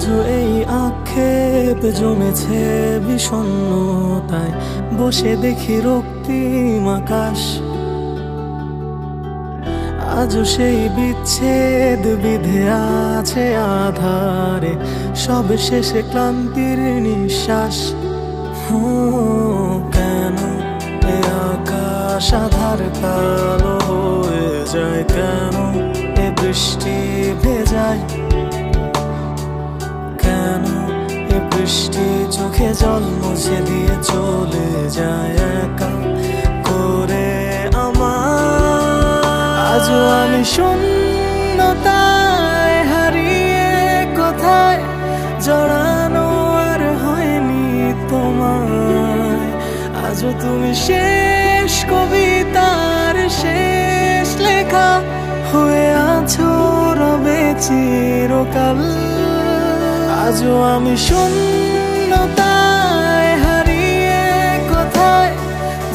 আজও এই আক্ষেপ জমেছে বিষণ্ণতায়, বসে দেখি রক্তিম আকাশ। আজও সেই বিচ্ছেদ বিধে আছে আধারে, সব শেষে ক্লান্তির নিঃশ্বাস। কেন এ আকাশ আধার কালো হয়ে যায়, কেন এ বৃষ্টি ভেজায়, কেন এ বৃষ্টি চোখে জল মুছে দিয়ে চলে যায় একা করে আমার। আজও আমি শূন্যতায় হারিয়ে কোথায়, জড়ানো আর হয়নি তোমায়। আজও তুমি শেষ কবিতার শেষ লেখা হয়ে আছো রবে চিরকাল। আজও আমি শূন্যতায় হারিয়ে কোথায়,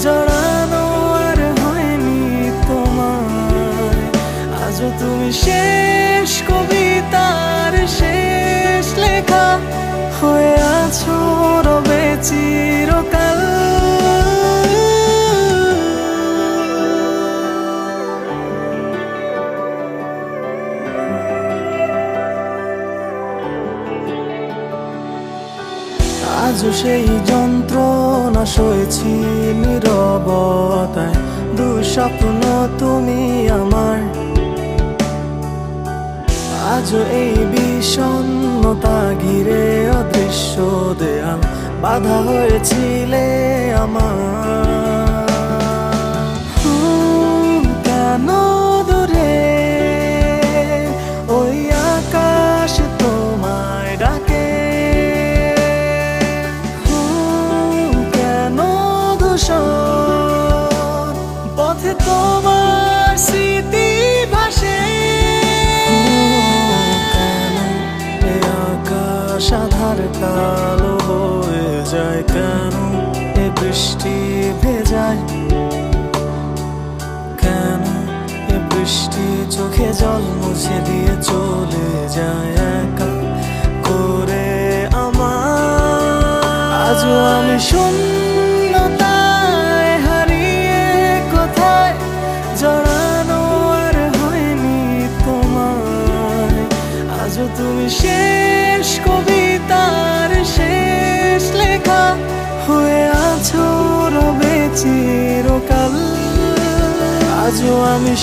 জড়ানো আর হয়নি তোমায়। আজও তুমি শেষ কবিতার শেষ লেখা হয়ে আছো রবে চিরকাল। আজও সেই যন্ত্রণা সয়েছি নীরবতায়, দুঃস্বপ্ন তুমি আমার। আজও এই বিষণ্ণতা ঘিরে অদৃশ্য দেয়াল বাধা হয়েছিলে আমার। কেন দূরে ওই আকাশ তোমায় ডাকে, পথে তোমার স্মৃতি ভাসে। কেন এ আকাশ আধার কালো হয়ে যায়, কেন এ বৃষ্টি ভেজায়, কেন এ বৃষ্টি চোখে জল মুছে দিয়ে চলে যায় একা করে আমার। আজও আমি শূন্যতায় হারিয়ে কোথায়, জড়ানো আর হয়নি তোমায়। আজও তুমি শেষ কবিতার শেষ লেখা হয়ে আছো রবে চিরকাল। আজও আমি